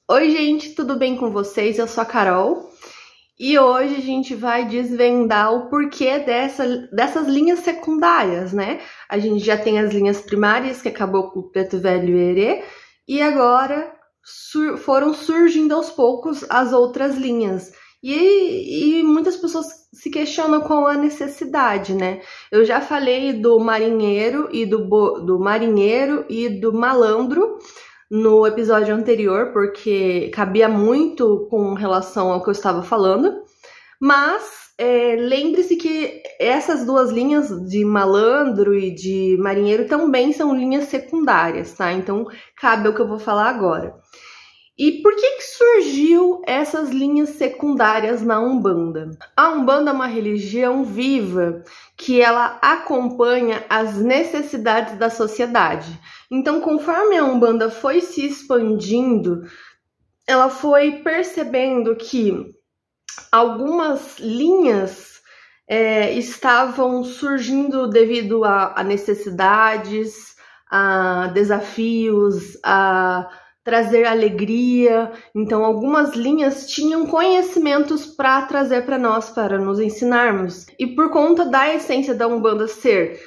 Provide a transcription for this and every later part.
Oi, gente, tudo bem com vocês? Eu sou a Carol e hoje a gente vai desvendar o porquê dessas linhas secundárias, né? A gente já tem as linhas primárias, que acabou com o Preto Velho e Herê, e agora foram surgindo aos poucos as outras linhas. E muitas pessoas se questionam com a necessidade, né? Eu já falei do marinheiro e do marinheiro e do malandro no episódio anterior, porque cabia muito com relação ao que eu estava falando, mas lembre-se que essas duas linhas de malandro e de marinheiro também são linhas secundárias, tá? Então cabe ao que eu vou falar agora. E por que surgiu essas linhas secundárias na Umbanda? A Umbanda é uma religião viva que ela acompanha as necessidades da sociedade. Então, conforme a Umbanda foi se expandindo, ela foi percebendo que algumas linhas estavam surgindo devido a necessidades, a desafios, a trazer alegria. Então, algumas linhas tinham conhecimentos para trazer para nós, para nos ensinarmos. E por conta da essência da Umbanda ser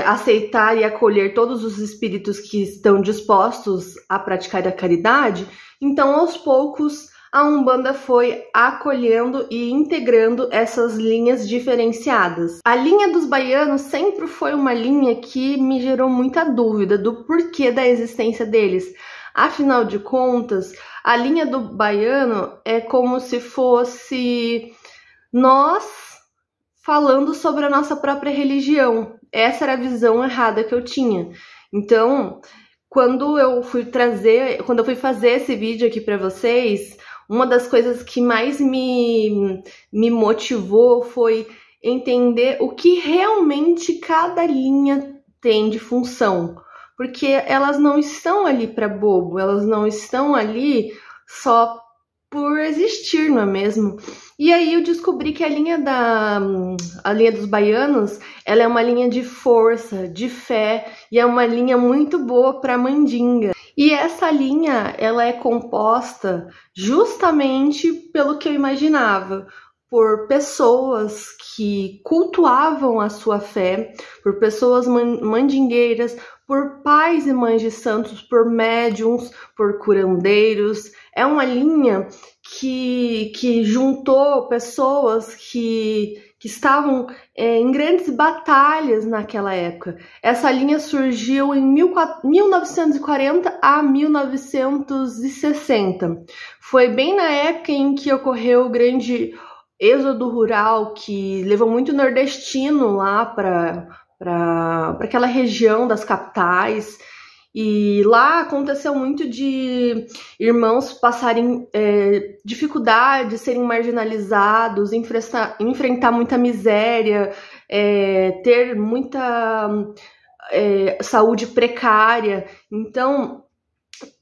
aceitar e acolher todos os espíritos que estão dispostos a praticar a caridade, então, aos poucos, a Umbanda foi acolhendo e integrando essas linhas diferenciadas. A linha dos baianos sempre foi uma linha que me gerou muita dúvida do porquê da existência deles. Afinal de contas, a linha do baiano é como se fosse nós falando sobre a nossa própria religião. Essa era a visão errada que eu tinha. Então, quando eu fui fazer esse vídeo aqui para vocês, uma das coisas que mais me motivou foi entender o que realmente cada linha tem de função. Porque elas não estão ali para bobo, elas não estão ali só por existir, não é mesmo? E aí eu descobri que a linha dos baianos, ela é uma linha de força, de fé, e é uma linha muito boa para mandinga. E essa linha, ela é composta justamente pelo que eu imaginava, por pessoas que cultuavam a sua fé, por pessoas mandingueiras, por pais e mães de santos, por médiums, por curandeiros. É uma linha que juntou pessoas que estavam em grandes batalhas naquela época. Essa linha surgiu em 1940 a 1960. Foi bem na época em que ocorreu o grande êxodo rural, que levou muito nordestino lá para aquela região das capitais, e lá aconteceu muito de irmãos passarem dificuldades, serem marginalizados, enfrentar muita miséria, ter muita saúde precária. Então,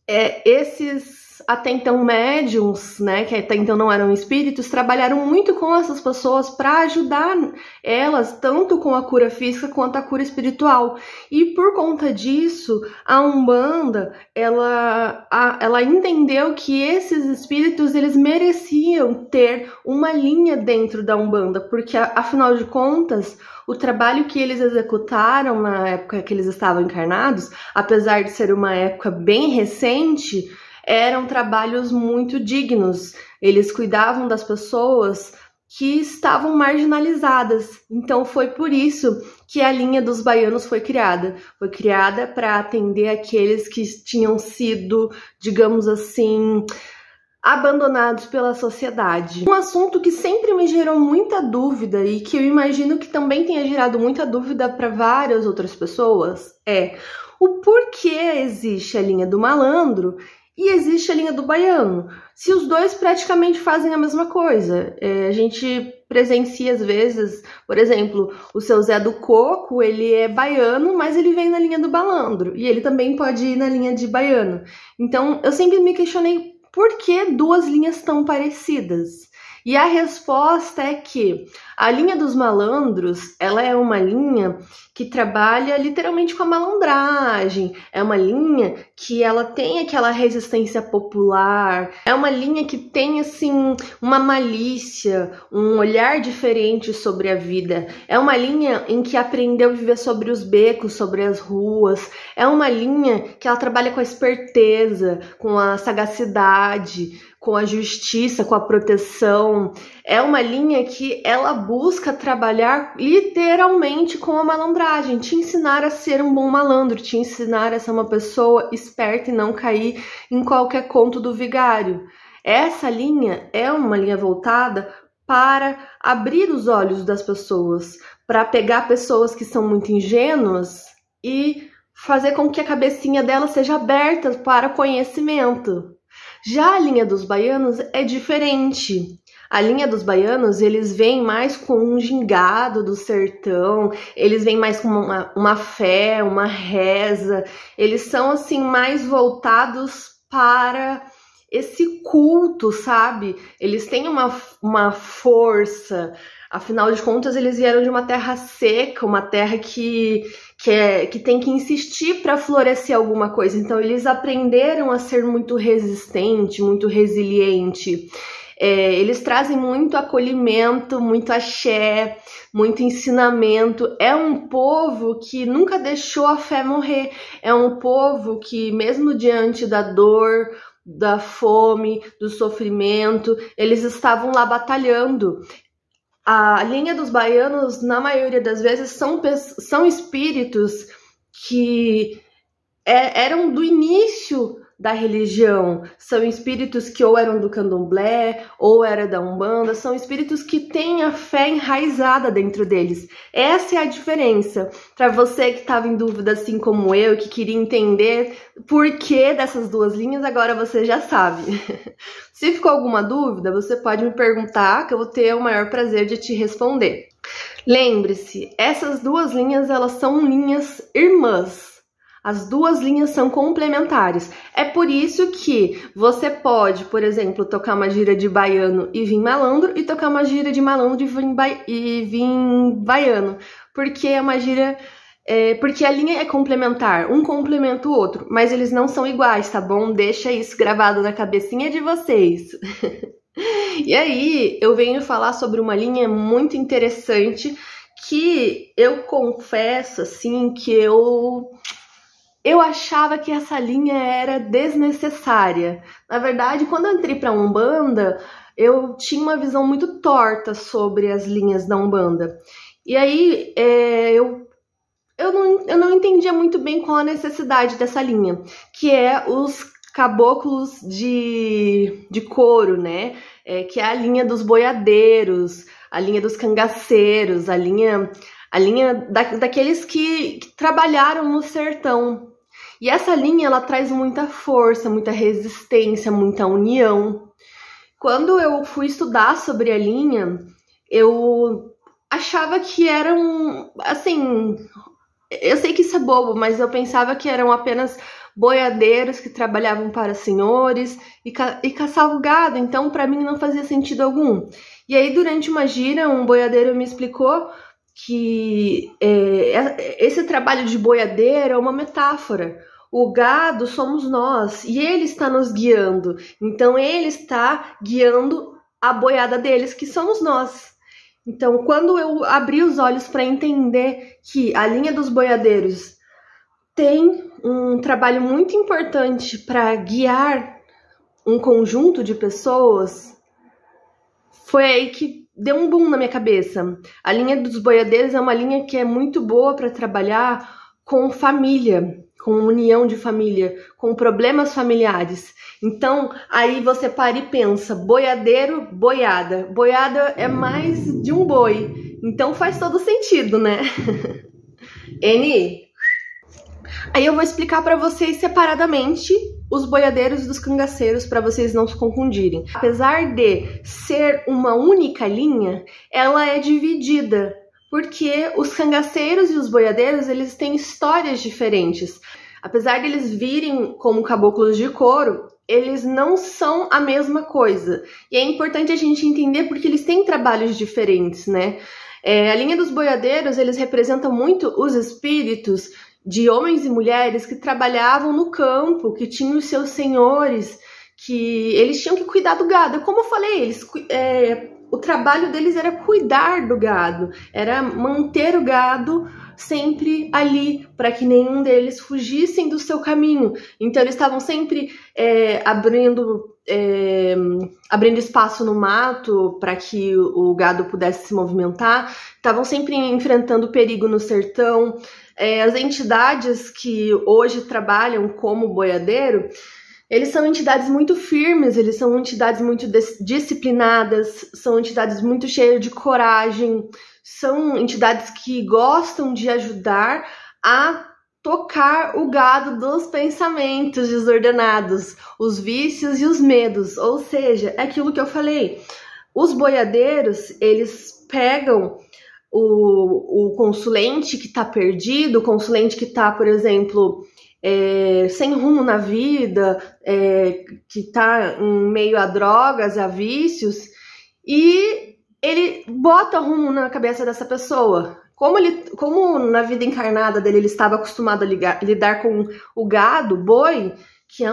esses até então médiums, né, que até então não eram espíritos, trabalharam muito com essas pessoas para ajudar elas, tanto com a cura física quanto a cura espiritual. E por conta disso, a Umbanda, ela entendeu que esses espíritos, eles mereciam ter uma linha dentro da Umbanda, porque afinal de contas, o trabalho que eles executaram na época que eles estavam encarnados, apesar de ser uma época bem recente, eram trabalhos muito dignos. Eles cuidavam das pessoas que estavam marginalizadas. Então foi por isso que a linha dos baianos foi criada. Foi criada para atender aqueles que tinham sido, digamos assim, abandonados pela sociedade. Um assunto que sempre me gerou muita dúvida e que eu imagino que também tenha gerado muita dúvida para várias outras pessoas é o porquê existe a linha do malandro e existe a linha do baiano, se os dois praticamente fazem a mesma coisa. A gente presencia às vezes, por exemplo, o seu Zé do Coco, ele é baiano, mas ele vem na linha do malandro, e ele também pode ir na linha de baiano. Então, eu sempre me questionei por que duas linhas tão parecidas. E a resposta é que a linha dos malandros, ela é uma linha que trabalha literalmente com a malandragem, é uma linha que ela tem aquela resistência popular, é uma linha que tem, assim, uma malícia, um olhar diferente sobre a vida, é uma linha em que aprendeu a viver sobre os becos, sobre as ruas, é uma linha que ela trabalha com a esperteza, com a sagacidade, com a justiça, com a proteção. É uma linha que ela busca trabalhar literalmente com a malandragem, te ensinar a ser um bom malandro, te ensinar a ser uma pessoa esperta e não cair em qualquer conto do vigário. Essa linha é uma linha voltada para abrir os olhos das pessoas, para pegar pessoas que são muito ingênuas e fazer com que a cabecinha dela seja aberta para conhecimento. Já a linha dos baianos é diferente. A linha dos baianos, eles vêm mais com um gingado do sertão, eles vêm mais com uma fé, uma reza, eles são assim mais voltados para esse culto, sabe? Eles têm uma força, afinal de contas eles vieram de uma terra seca, uma terra que tem que insistir para florescer alguma coisa, então eles aprenderam a ser muito resistente, muito resiliente. Eles trazem muito acolhimento, muito axé, muito ensinamento. É um povo que nunca deixou a fé morrer. É um povo que, mesmo diante da dor, da fome, do sofrimento, eles estavam lá batalhando. A linha dos baianos, na maioria das vezes, são espíritos que eram do início da religião, são espíritos que ou eram do candomblé, ou era da umbanda, são espíritos que têm a fé enraizada dentro deles. Essa é a diferença. Para você que estava em dúvida, assim como eu, que queria entender por que dessas duas linhas, agora você já sabe. Se ficou alguma dúvida, você pode me perguntar, que eu vou ter o maior prazer de te responder. Lembre-se, essas duas linhas, elas são linhas irmãs. As duas linhas são complementares. É por isso que você pode, por exemplo, tocar uma gira de baiano e vir malandro, e tocar uma gira de malandro e vir baiano. Porque é uma gira... porque a linha é complementar, um complementa o outro, mas eles não são iguais, tá bom? Deixa isso gravado na cabecinha de vocês. E aí, eu venho falar sobre uma linha muito interessante que eu confesso, assim, que eu achava que essa linha era desnecessária. Na verdade, quando eu entrei para a Umbanda, eu tinha uma visão muito torta sobre as linhas da Umbanda. E aí, eu não entendia muito bem qual a necessidade dessa linha, que é os caboclos de couro, né? Que é a linha dos boiadeiros, a linha dos cangaceiros, a linha daqueles que trabalharam no sertão. E essa linha, ela traz muita força, muita resistência, muita união. Quando eu fui estudar sobre a linha, eu achava que eram, assim, eu sei que isso é bobo, mas eu pensava que eram apenas boiadeiros que trabalhavam para senhores e caçavam gado, então para mim não fazia sentido algum. E aí, durante uma gira, um boiadeiro me explicou que esse trabalho de boiadeiro é uma metáfora. O gado somos nós e ele está nos guiando. Então ele está guiando a boiada deles, que somos nós. Então, quando eu abri os olhos para entender que a linha dos boiadeiros tem um trabalho muito importante para guiar um conjunto de pessoas, foi aí que deu um boom na minha cabeça. A linha dos boiadeiros é uma linha que é muito boa para trabalhar com família, com união de família, com problemas familiares. Então, aí você para e pensa, boiadeiro, boiada. Boiada é mais de um boi. Então faz todo sentido, né? Aí eu vou explicar para vocês separadamente os boiadeiros dos cangaceiros, para vocês não se confundirem. Apesar de ser uma única linha, ela é dividida, porque os cangaceiros e os boiadeiros, eles têm histórias diferentes. Apesar de eles virem como caboclos de couro, eles não são a mesma coisa. E é importante a gente entender porque eles têm trabalhos diferentes, né? A linha dos boiadeiros, eles representam muito os espíritos de homens e mulheres que trabalhavam no campo, que tinham os seus senhores, que eles tinham que cuidar do gado. Como eu falei, o trabalho deles era cuidar do gado, era manter o gado sempre ali, para que nenhum deles fugissem do seu caminho. Então eles estavam sempre abrindo espaço no mato para que o gado pudesse se movimentar, estavam sempre enfrentando perigo no sertão. As entidades que hoje trabalham como boiadeiro, eles são entidades muito firmes, eles são entidades muito disciplinadas, são entidades muito cheias de coragem, são entidades que gostam de ajudar a tocar o gado dos pensamentos desordenados, os vícios e os medos. Ou seja, é aquilo que eu falei, os boiadeiros, eles pegam o consulente que está perdido, o consulente que está, por exemplo, sem rumo na vida, que está em meio a drogas, a vícios, e ele bota rumo na cabeça dessa pessoa. Como na vida encarnada dele ele estava acostumado a lidar com o gado, boi, que é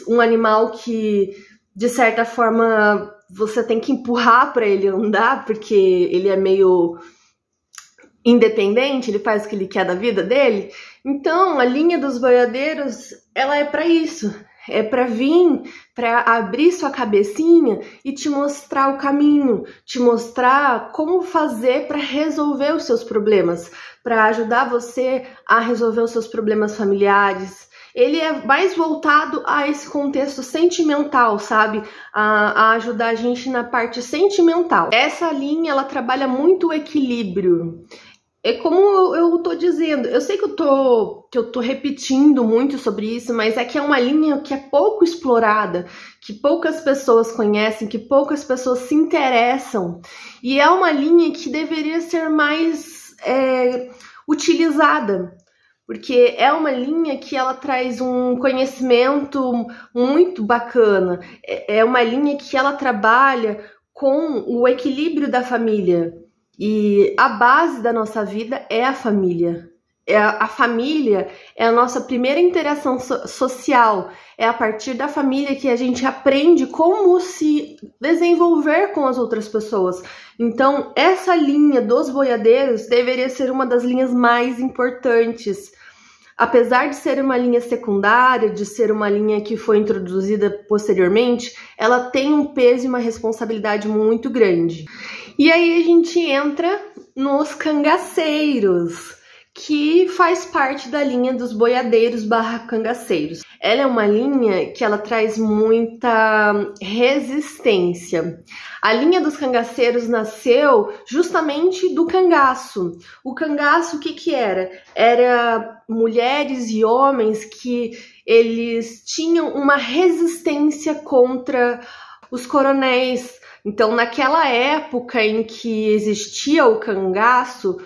um animal que, de certa forma, você tem que empurrar para ele andar, porque ele é meio independente, ele faz o que ele quer da vida dele. Então, a linha dos boiadeiros, ela é para isso. É para vir, para abrir sua cabecinha e te mostrar o caminho, te mostrar como fazer para resolver os seus problemas, para ajudar você a resolver os seus problemas familiares. Ele é mais voltado a esse contexto sentimental, sabe? A ajudar a gente na parte sentimental. Essa linha, ela trabalha muito o equilíbrio. É como eu tô dizendo, eu sei que eu tô repetindo muito sobre isso, mas é que é uma linha que é pouco explorada, que poucas pessoas conhecem, que poucas pessoas se interessam, e é uma linha que deveria ser mais utilizada, porque é uma linha que ela traz um conhecimento muito bacana, é uma linha que ela trabalha com o equilíbrio da família. E a base da nossa vida é a família. A família é a nossa primeira interação social. É a partir da família que a gente aprende como se desenvolver com as outras pessoas. Então, essa linha dos boiadeiros deveria ser uma das linhas mais importantes. Apesar de ser uma linha secundária, de ser uma linha que foi introduzida posteriormente, ela tem um peso e uma responsabilidade muito grande. E aí a gente entra nos cangaceiros, que faz parte da linha dos boiadeiros / cangaceiros. Ela é uma linha que ela traz muita resistência. A linha dos cangaceiros nasceu justamente do cangaço. O cangaço, o que era? Era mulheres e homens que eles tinham uma resistência contra os coronéis. Então, naquela época em que existia o cangaço,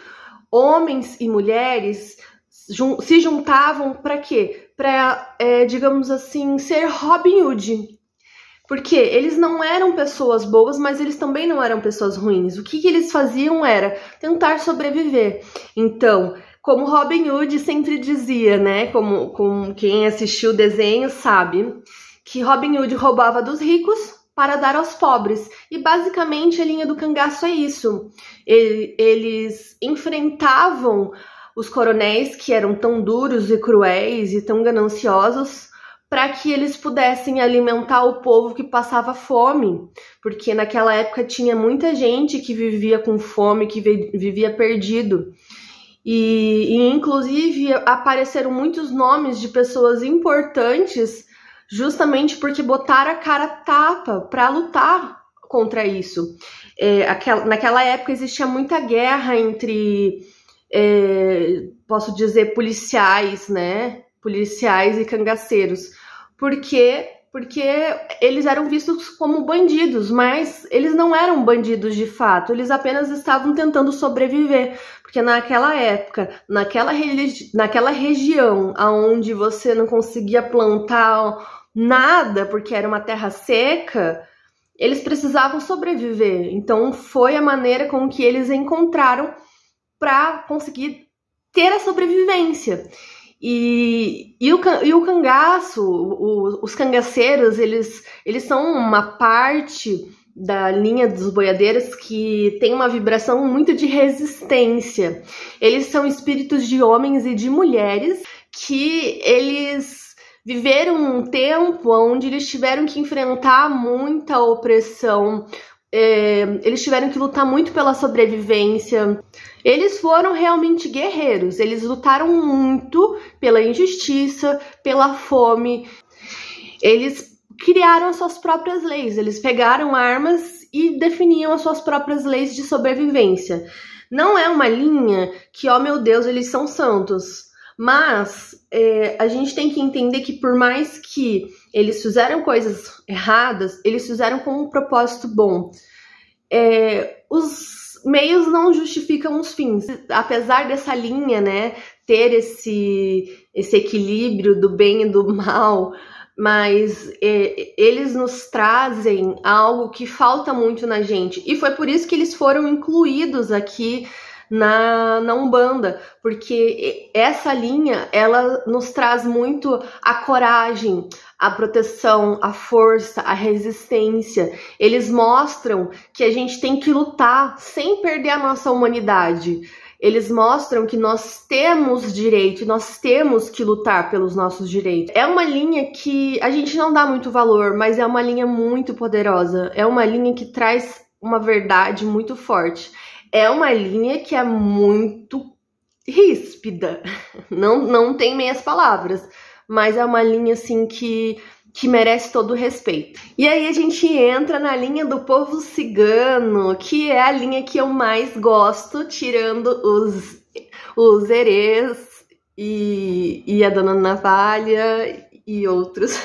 homens e mulheres se juntavam para quê? Para, digamos assim, ser Robin Hood. Porque eles não eram pessoas boas, mas eles também não eram pessoas ruins. O que eles faziam era tentar sobreviver. Então, como Robin Hood sempre dizia, né? Como quem assistiu o desenho sabe, que Robin Hood roubava dos ricos para dar aos pobres. E basicamente a linha do cangaço é isso. Eles enfrentavam os coronéis que eram tão duros e cruéis e tão gananciosos para que eles pudessem alimentar o povo que passava fome. Porque naquela época tinha muita gente que vivia com fome, que vivia perdido. E inclusive apareceram muitos nomes de pessoas importantes justamente porque botaram a cara a tapa para lutar contra isso. Naquela época existia muita guerra entre, posso dizer, policiais, né? Policiais e cangaceiros. Porque eles eram vistos como bandidos, mas eles não eram bandidos de fato, eles apenas estavam tentando sobreviver. Porque naquela época, naquela região onde você não conseguia plantar nada, porque era uma terra seca, eles precisavam sobreviver. Então foi a maneira com que eles encontraram para conseguir ter a sobrevivência. E o cangaço, os cangaceiros, eles são uma parte da linha dos boiadeiros que tem uma vibração muito de resistência. Eles são espíritos de homens e de mulheres que eles viveram um tempo onde eles tiveram que enfrentar muita opressão, eles tiveram que lutar muito pela sobrevivência. Eles foram realmente guerreiros, eles lutaram muito pela injustiça, pela fome. Eles criaram as suas próprias leis, eles pegaram armas e definiam as suas próprias leis de sobrevivência. Não é uma linha que, ó meu Deus, eles são santos, mas a gente tem que entender que por mais que eles fizeram coisas erradas, eles fizeram com um propósito bom. Os meios não justificam os fins. Apesar dessa linha, né, ter esse equilíbrio do bem e do mal, mas eles nos trazem algo que falta muito na gente. E foi por isso que eles foram incluídos aqui na Umbanda, porque essa linha, ela nos traz muito a coragem, a proteção, a força, a resistência. Eles mostram que a gente tem que lutar sem perder a nossa humanidade. Eles mostram que nós temos direito, nós temos que lutar pelos nossos direitos. É uma linha que a gente não dá muito valor, mas é uma linha muito poderosa. É uma linha que traz uma verdade muito forte. É uma linha que é muito ríspida. Não tem meias palavras. Mas é uma linha, assim, que merece todo o respeito. E aí a gente entra na linha do povo cigano, que é a linha que eu mais gosto, tirando os herês e a Dona Navalha e outros.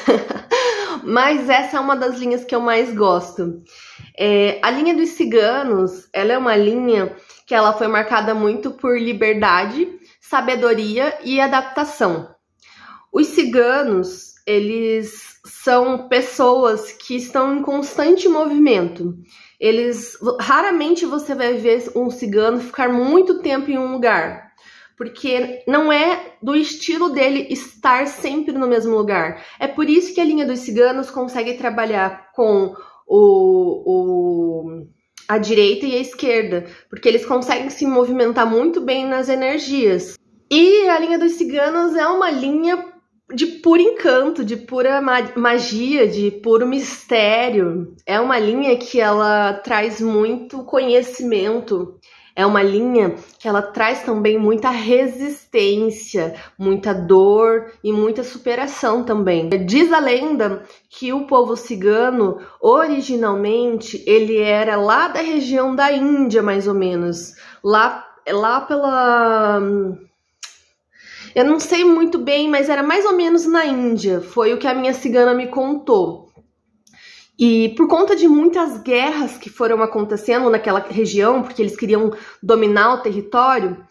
Mas essa é uma das linhas que eu mais gosto. A linha dos ciganos, ela é uma linha que ela foi marcada muito por liberdade, sabedoria e adaptação. Os ciganos, eles são pessoas que estão em constante movimento. Raramente você vai ver um cigano ficar muito tempo em um lugar, porque não é do estilo dele estar sempre no mesmo lugar. É por isso que a linha dos ciganos consegue trabalhar com a direita e a esquerda, porque eles conseguem se movimentar muito bem nas energias. E a linha dos ciganos é uma linha de puro encanto, de pura magia, de puro mistério. É uma linha que ela traz muito conhecimento. É uma linha que ela traz também muita resistência, muita dor e muita superação também. Diz a lenda que o povo cigano, originalmente, ele era lá da região da Índia, mais ou menos. Lá pela... Eu não sei muito bem, mas era mais ou menos na Índia. Foi o que a minha cigana me contou. E por conta de muitas guerras que foram acontecendo naquela região, porque eles queriam dominar o território,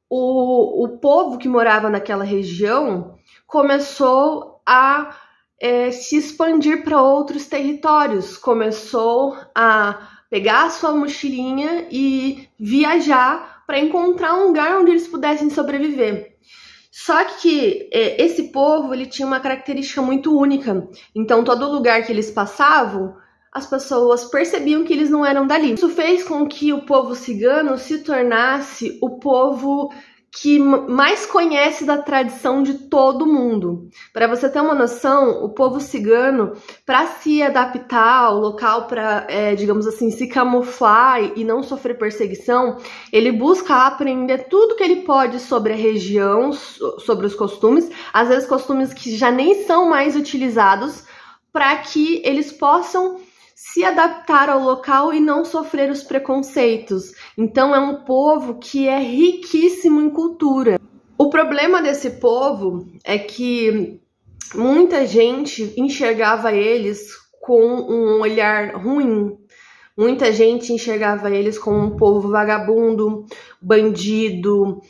o povo que morava naquela região começou a se expandir para outros territórios, começou a pegar a sua mochilinha e viajar para encontrar um lugar onde eles pudessem sobreviver. Só que esse povo, ele tinha uma característica muito única. Então, todo lugar que eles passavam, as pessoas percebiam que eles não eram dali. Isso fez com que o povo cigano se tornasse o povo que mais conhece da tradição de todo mundo. Para você ter uma noção, o povo cigano, para se adaptar ao local, para, digamos assim, se camuflar e não sofrer perseguição, ele busca aprender tudo que ele pode sobre a região, sobre os costumes, às vezes costumes que já nem são mais utilizados, para que eles possam se adaptar ao local e não sofrer os preconceitos. Então é um povo que é riquíssimo em cultura. O problema desse povo é que muita gente enxergava eles com um olhar ruim. Muita gente enxergava eles como um povo vagabundo, bandido,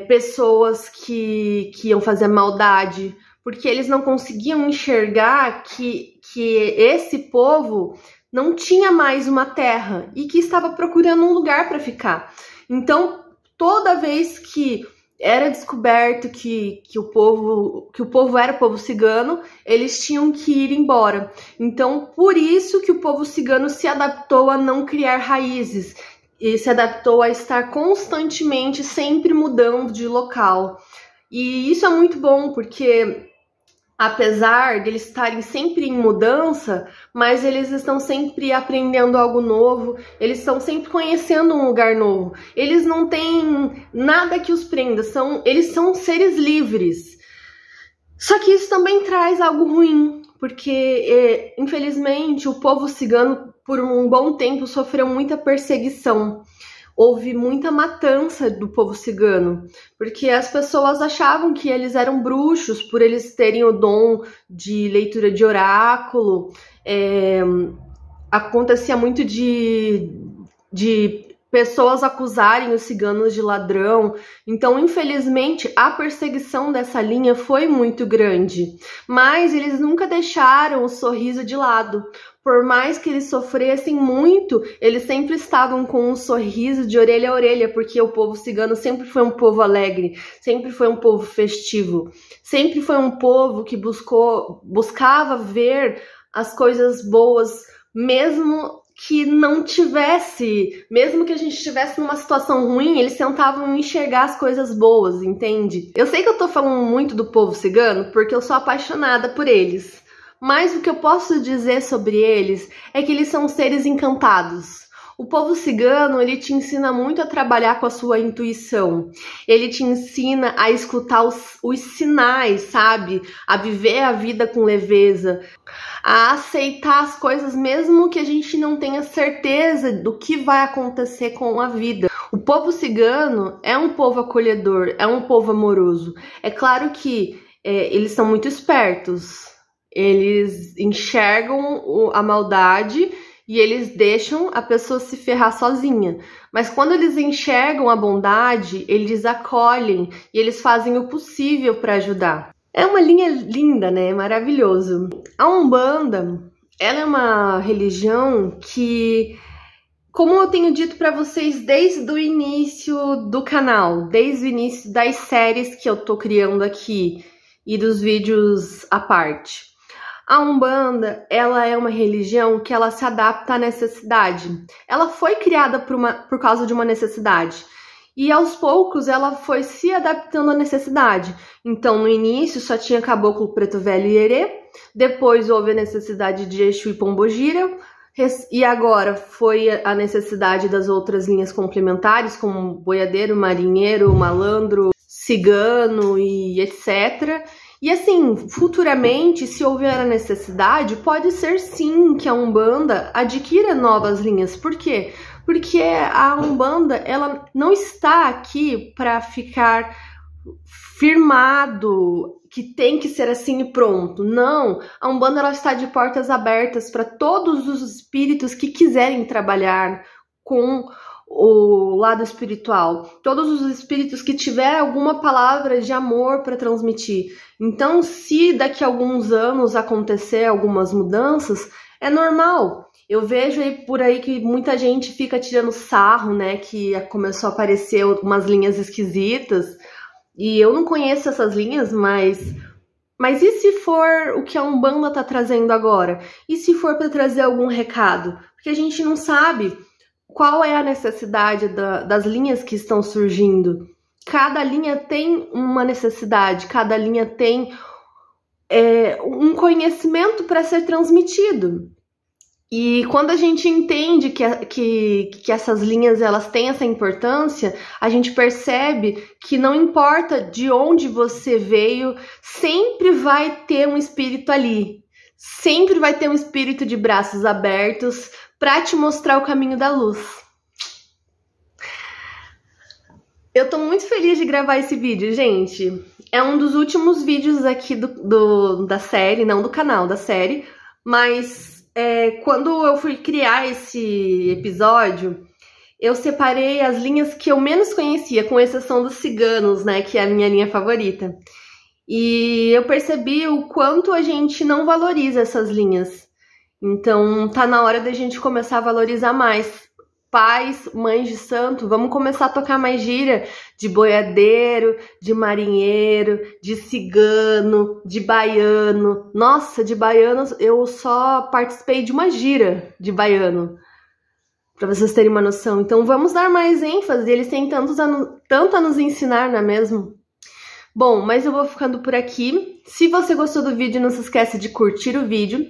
pessoas que iam fazer maldade, porque eles não conseguiam enxergar que esse povo não tinha mais uma terra e que estava procurando um lugar para ficar. Então, toda vez que era descoberto que o povo era o povo cigano, eles tinham que ir embora. Então, por isso que o povo cigano se adaptou a não criar raízes e se adaptou a estar constantemente sempre mudando de local. E isso é muito bom, porque apesar de eles estarem sempre em mudança, mas eles estão sempre aprendendo algo novo, eles estão sempre conhecendo um lugar novo. Eles não têm nada que os prenda, eles são seres livres. Só que isso também traz algo ruim, porque infelizmente o povo cigano por um bom tempo sofreu muita perseguição. Houve muita matança do povo cigano, porque as pessoas achavam que eles eram bruxos por eles terem o dom de leitura de oráculo. Acontecia muito de pessoas acusarem os ciganos de ladrão. Então, infelizmente, a perseguição dessa linha foi muito grande. Mas eles nunca deixaram o sorriso de lado. Por mais que eles sofressem muito, eles sempre estavam com um sorriso de orelha a orelha, porque o povo cigano sempre foi um povo alegre, sempre foi um povo festivo, sempre foi um povo que buscava ver as coisas boas, mesmo que não tivesse, mesmo que a gente estivesse numa situação ruim, eles tentavam enxergar as coisas boas, entende? Eu sei que eu tô falando muito do povo cigano porque eu sou apaixonada por eles, mas o que eu posso dizer sobre eles é que eles são seres encantados. O povo cigano, ele te ensina muito a trabalhar com a sua intuição. Ele te ensina a escutar os sinais, sabe? A viver a vida com leveza, a aceitar as coisas mesmo que a gente não tenha certeza do que vai acontecer com a vida. O povo cigano é um povo acolhedor, é um povo amoroso. É claro que eles são muito espertos. Eles enxergam a maldade e eles deixam a pessoa se ferrar sozinha. Mas quando eles enxergam a bondade, eles acolhem e eles fazem o possível para ajudar. É uma linha linda, né? Maravilhoso. A Umbanda, ela é uma religião que, como eu tenho dito para vocês desde o início do canal, desde o início das séries que eu tô criando aqui e dos vídeos à parte, a Umbanda, ela é uma religião que ela se adapta à necessidade. Ela foi criada por causa de uma necessidade. E aos poucos ela foi se adaptando à necessidade. Então, no início só tinha Caboclo, Preto Velho e Herê. Depois houve a necessidade de Exu e Pombogira. E agora foi a necessidade das outras linhas complementares, como boiadeiro, marinheiro, malandro, cigano e etc. E assim, futuramente, se houver a necessidade, pode ser sim que a Umbanda adquira novas linhas. Por quê? Porque a Umbanda, ela não está aqui para ficar firmado que tem que ser assim e pronto. Não, a Umbanda ela está de portas abertas para todos os espíritos que quiserem trabalhar com o lado espiritual, todos os espíritos que tiverem alguma palavra de amor para transmitir. Então, se daqui a alguns anos acontecer algumas mudanças, é normal. Eu vejo aí por aí que muita gente fica tirando sarro, né, que começou a aparecer umas linhas esquisitas, e eu não conheço essas linhas, mas e se for o que a Umbanda tá trazendo agora? E se for para trazer algum recado? Porque a gente não sabe qual é a necessidade das linhas que estão surgindo. Cada linha tem uma necessidade, cada linha tem um conhecimento para ser transmitido. E quando a gente entende que essas linhas elas têm essa importância, a gente percebe que não importa de onde você veio, sempre vai ter um espírito ali. Sempre vai ter um espírito de braços abertos para te mostrar o caminho da luz. Eu tô muito feliz de gravar esse vídeo, gente. É um dos últimos vídeos aqui da série, não do canal, da série. Mas quando eu fui criar esse episódio, eu separei as linhas que eu menos conhecia, com exceção dos ciganos, né, que é a minha linha favorita. E eu percebi o quanto a gente não valoriza essas linhas. Então, tá na hora da gente começar a valorizar mais. Pais, mães de santo, vamos começar a tocar mais gíria de boiadeiro, de marinheiro, de cigano, de baiano. Nossa, de baiano eu só participei de uma gira de baiano, para vocês terem uma noção. Então vamos dar mais ênfase, eles têm tanto a nos ensinar, não é mesmo? Bom, mas eu vou ficando por aqui. Se você gostou do vídeo, não se esquece de curtir o vídeo.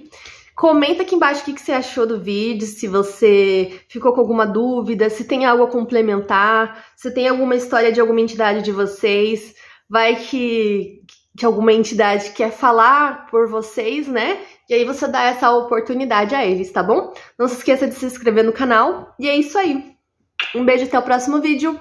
Comenta aqui embaixo o que você achou do vídeo, se você ficou com alguma dúvida, se tem algo a complementar, se tem alguma história de alguma entidade de vocês. Vai que alguma entidade quer falar por vocês, né? E aí você dá essa oportunidade a eles, tá bom? Não se esqueça de se inscrever no canal. E é isso aí. Um beijo, até o próximo vídeo.